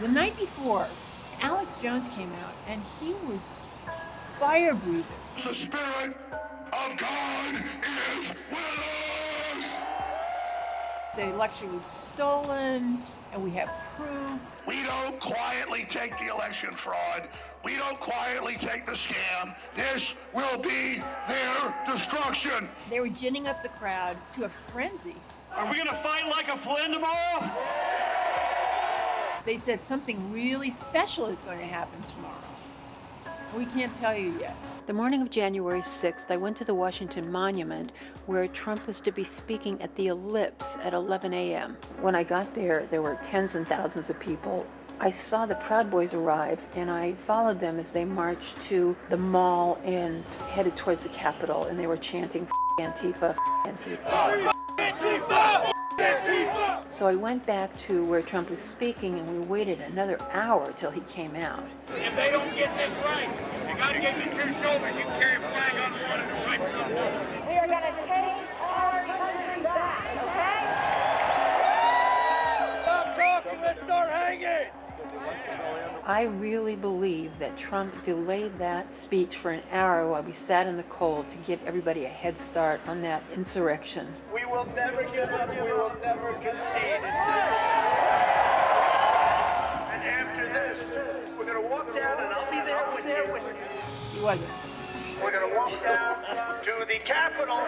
The night before, Alex Jones came out, and he was fire-breathing. The Spirit of God is with us! The election was stolen, and we have proof. We don't quietly take the election fraud. We don't quietly take the scam. This will be their destruction. They were ginning up the crowd to a frenzy. Are we gonna fight like a Flynn tomorrow? They said something really special is going to happen tomorrow. We can't tell you yet. The morning of January 6th, I went to the Washington Monument where Trump was to be speaking at the Ellipse at 11 a.m. When I got there, there were tens and thousands of people. I saw the Proud Boys arrive, and I followed them as they marched to the mall and headed towards the Capitol, and they were chanting, Antifa, Antifa. Antifa! Antifa! So I went back to where Trump was speaking, and we waited another hour till he came out. If they don't get this right, you gotta get the two shoulders. You can carry a flag on front and the right front. We are gonna take our country back, okay? Stop talking, let's start hanging! I really believe that Trump delayed that speech for an hour while we sat in the cold to give everybody a head start on that insurrection. We will never give up, we will never concede. And after this, we're gonna walk down and I'll be there with you. He wasn't. We're gonna walk down to the Capitol.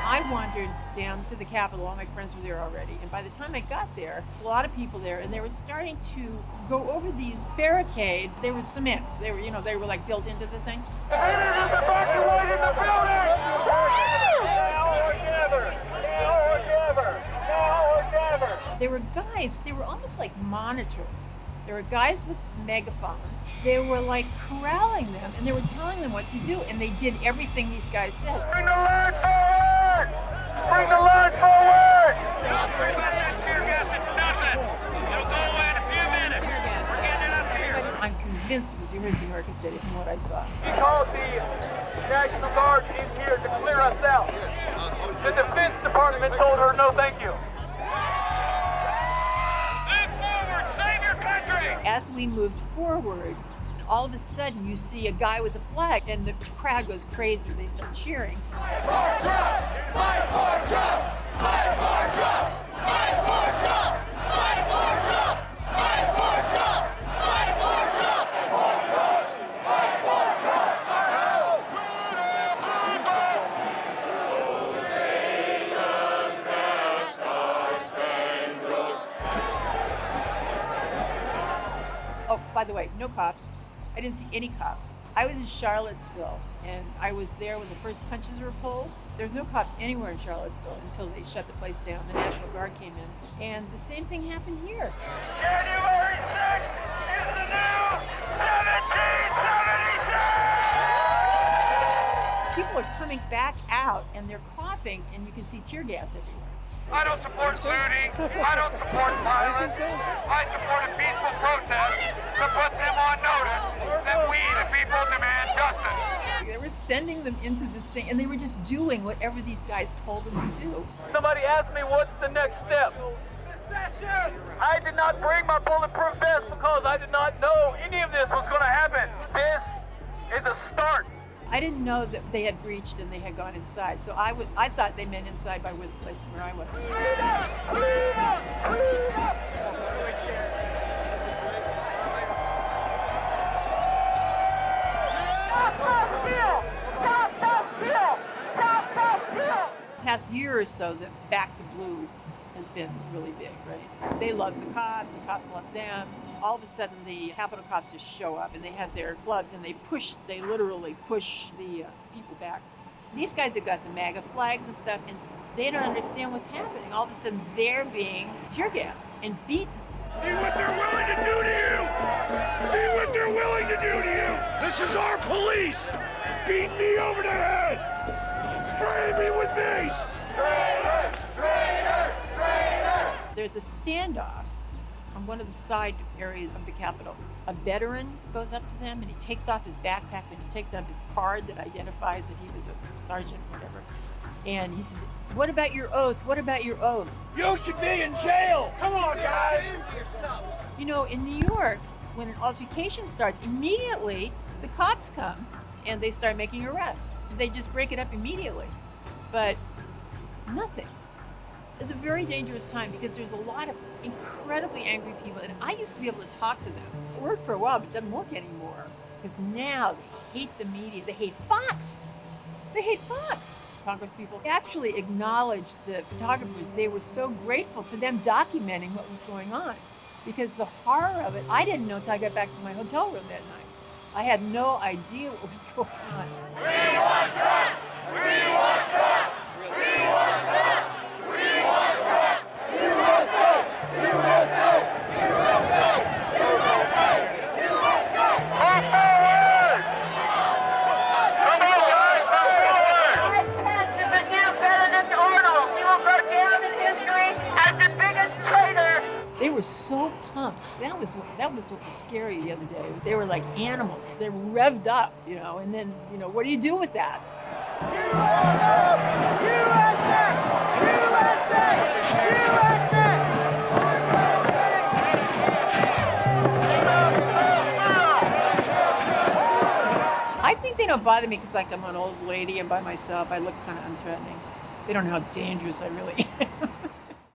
I wandered down to the Capitol. All my friends were there already. And by the time I got there, a lot of people there, and they were starting to go over these barricades. They were cement. They were like built into the thing. Senators evacuated the building! Now or never! Now or never! Now or never! There were guys, they were almost like monitors. There were guys with megaphones. They were like corralling them, and they were telling them what to do, and they did everything these guys said. Bring the line forward! Bring the line forward! Don't worry about that tear gas, it's nothing. It'll go away in a few minutes. We're getting it up here. I'm convinced it was rehearsing orchestrated from what I saw. He called the National Guard in here to clear us out. The Defense Department told her no thank you. Move forward, save your country! As we moved forward, all of a sudden you see a guy with a flag, and the crowd goes crazy. They start cheering. Fight for Trump! Fight for Trump! Fight for Trump! Fight for Trump! Fight for Trump! Fight for Trump! Fight for Trump! Fight for Trump! Oh, by the way, no cops. I didn't see any cops. I was in Charlottesville, and I was there when the first punches were pulled. There's no cops anywhere in Charlottesville until they shut the place down. The National Guard came in, and the same thing happened here. January 6th is the new 1776! People are coming back out, and they're coughing, and you can see tear gas everywhere. I don't support looting. I don't support violence. I support a peaceful protest to put them on notice that we, the people, demand justice. They were sending them into this thing, and they were just doing whatever these guys told them to do. Somebody asked me what's the next step. Secession! I did not bring my bulletproof vest because I did not know any of this was going to happen. This is a start. I didn't know that they had breached and they had gone inside, so I thought they meant inside by where the place where I was. Past year or so, the Back to Blue has been really big, right? They love the cops love them. All of a sudden, the Capitol cops just show up, and they have their clubs, and they literally push the people back. These guys have got the MAGA flags and stuff, and they don't understand what's happening. All of a sudden, they're being tear gassed and beaten. See what they're willing to do to you! See what they're willing to do to you! This is our police! Beat me over the head! Spray me with mace! Traitor! Traitor! Traitor! There's a standoff, on one of the side areas of the Capitol. A veteran goes up to them and he takes off his backpack and he takes off his card that identifies that he was a sergeant, whatever. And he said, "What about your oath? What about your oath?" You should be in jail. Come on, guys. You know, in New York, when an altercation starts, immediately the cops come and they start making arrests. They just break it up immediately. But nothing. It's a very dangerous time because there's a lot of incredibly angry people. And I used to be able to talk to them. It worked for a while, but it doesn't work anymore. Because now they hate the media. They hate Fox. They hate Fox. Congress people actually acknowledged the photographers. They were so grateful for them documenting what was going on. Because the horror of it, I didn't know until I got back to my hotel room that night. I had no idea what was going on. We want Trump. We want Trump. We want Trump. We want Trump. USA. USA. USA. USA. USA. Move forward! Come on, guys, move forward! Is the new President Arnold. He will go down in history as the biggest traitor. They were so pumped. That was what was scary the other day. They were like animals. They were revved up, you know, and then, you know, what do you do with that? I think they don't bother me because like I'm an old lady and by myself. I look kind of unthreatening. They don't know how dangerous I really am.